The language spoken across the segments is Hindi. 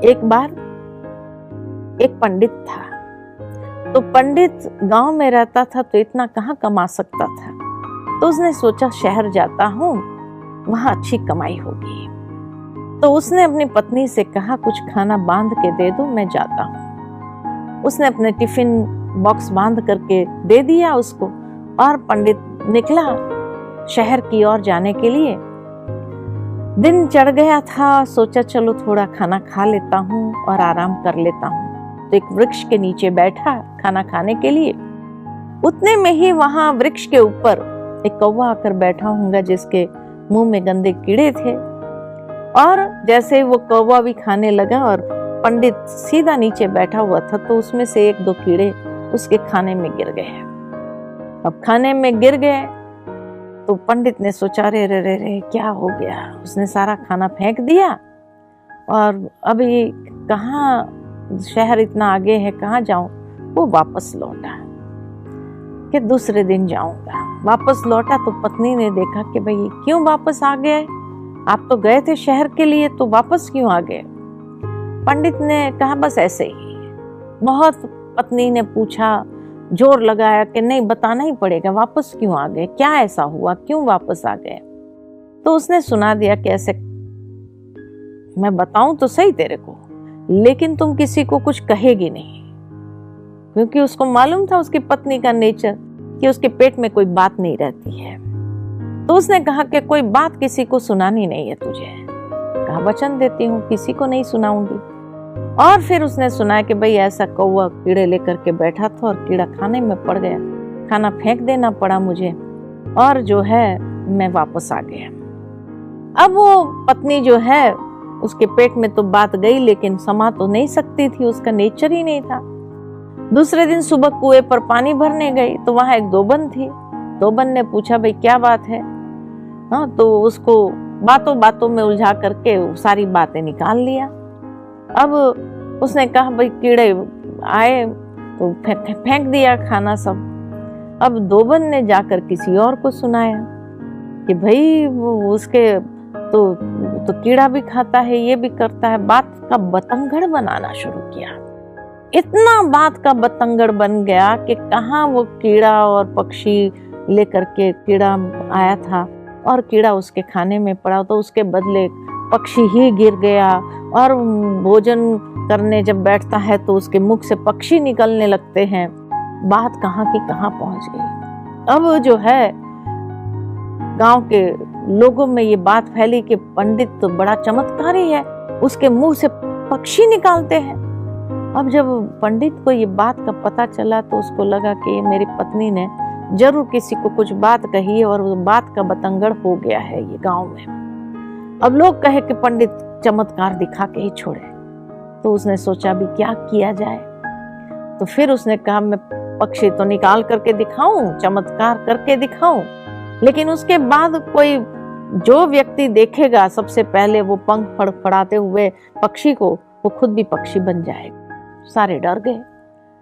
एक बार एक पंडित था। तो पंडित गांव में रहता था तो इतना कहाँ कमा सकता था। तो उसने सोचा शहर जाता हूँ, वहां अच्छी कमाई होगी। तो उसने अपनी पत्नी से कहा कुछ खाना बांध के दे दो, मैं जाता हूँ। उसने अपने टिफिन बॉक्स बांध करके दे दिया उसको और पंडित निकला शहर की ओर जाने के लिए। दिन चढ़ गया था, सोचा चलो थोड़ा खाना खा लेता हूँ और आराम कर लेता हूँ। तो एक वृक्ष के नीचे बैठा खाना खाने के लिए। उतने में ही वहां वृक्ष के ऊपर एक कौवा आकर बैठा होगा जिसके मुंह में गंदे कीड़े थे। और जैसे वो कौवा भी खाने लगा और पंडित सीधा नीचे बैठा हुआ था तो उसमें से एक दो कीड़े उसके खाने में गिर गए। अब खाने में गिर गए तो पंडित ने सोचा रे रे रे रे क्या हो गया। उसने सारा खाना फेंक दिया और अभी कहाँ, शहर इतना आगे है, कहाँ जाऊं। वो वापस लौटा कि दूसरे दिन जाऊंगा। वापस लौटा तो पत्नी ने देखा कि भाई क्यों वापस आ गए, आप तो गए थे शहर के लिए, तो वापस क्यों आ गए। पंडित ने कहा बस ऐसे ही। बहुत पत्नी ने पूछा, जोर लगाया कि नहीं बताना ही पड़ेगा, वापस क्यों आ गए, क्या ऐसा हुआ, क्यों वापस आ गए। तो उसने सुना दिया कि ऐसे, मैं बताऊं तो सही तेरे को, लेकिन तुम किसी को कुछ कहेगी नहीं। क्योंकि उसको मालूम था उसकी पत्नी का नेचर कि उसके पेट में कोई बात नहीं रहती है। तो उसने कहा कि कोई बात किसी को सुनानी नहीं है तुझे। कहा वचन देती हूँ किसी को नहीं सुनाऊंगी। और फिर उसने सुनाया कि भाई ऐसा कौवा कीड़े लेकर के बैठा था और कीड़ा खाने में पड़ गया, खाना फेंक देना पड़ा मुझे और जो है मैं वापस आ गया। अब वो पत्नी जो है उसके पेट में तो बात गई लेकिन समा तो नहीं सकती थी, उसका नेचर ही नहीं था। दूसरे दिन सुबह कुएं पर पानी भरने गई तो वहां एक दोबन थी। दोबन ने पूछा भाई क्या बात है। हाँ, तो उसको बातों बातों में उलझा करके सारी बातें निकाल लिया। अब उसने कहा भाई कीड़े आए तो फेंक दिया खाना सब। अब दोबन ने जाकर किसी और को सुनाया कि भाई वो उसके तो कीड़ा भी खाता है, ये भी करता है। बात का बतंगड़ बनाना शुरू किया। इतना बात का बतंगड़ बन गया कि कहाँ वो कीड़ा और पक्षी लेकर के कीड़ा आया था और कीड़ा उसके खाने में पड़ा तो उसके बदले पक्षी ही गिर गया। और भोजन करने जब बैठता है तो उसके मुख से पक्षी निकलने लगते हैं। बात कहाँ की कहाँ पहुंच गई। अब जो है गांव के लोगों में ये बात फैली कि पंडित तो बड़ा चमत्कारी है, उसके मुंह से पक्षी निकालते हैं। अब जब पंडित को ये बात का पता चला तो उसको लगा कि मेरी पत्नी ने जरूर किसी को कुछ बात कही है और वो बात का बतंगड़ हो गया है ये गांव में। अब लोग कहे कि पंडित चमत्कार दिखा के ही छोड़े। तो उसने सोचा भी क्या किया जाए। तो फिर उसने कहा मैं पक्षी तो निकाल करके दिखाऊं, चमत्कार करके दिखाऊं, लेकिन उसके बाद कोई जो व्यक्ति देखेगा सबसे पहले वो पंख फड़फड़ाते हुए पक्षी को, वो खुद भी पक्षी बन जाएगा। सारे डर गए।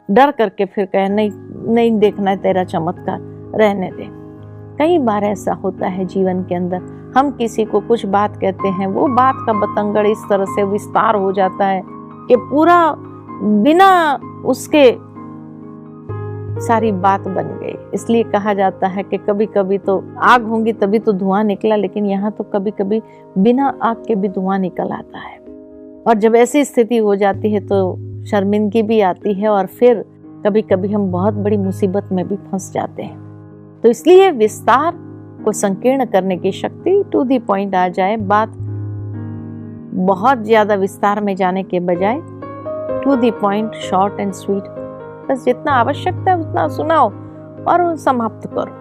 डर करके फिर कहे नहीं नहीं देखना है तेरा चमत्कार, रहने दे। कई बार ऐसा होता है जीवन के अंदर, हम किसी को कुछ बात कहते हैं, वो बात का बतंगड़ इस तरह से विस्तार हो जाता है कि पूरा बिना उसके सारी बात बन गई। इसलिए कहा जाता है कि कभी कभी तो आग होंगी तभी तो धुआं निकला, लेकिन यहाँ तो कभी कभी बिना आग के भी धुआं निकल आता है। और जब ऐसी स्थिति हो जाती है तो शर्मिंदगी भी आती है और फिर कभी कभी हम बहुत बड़ी मुसीबत में भी फंस जाते हैं। तो इसलिए विस्तार को संकीर्ण करने की शक्ति, टू द पॉइंट आ जाए बात, बहुत ज्यादा विस्तार में जाने के बजाय to the point, short and sweet, बस जितना आवश्यकता है उतना सुनाओ और समाप्त करो।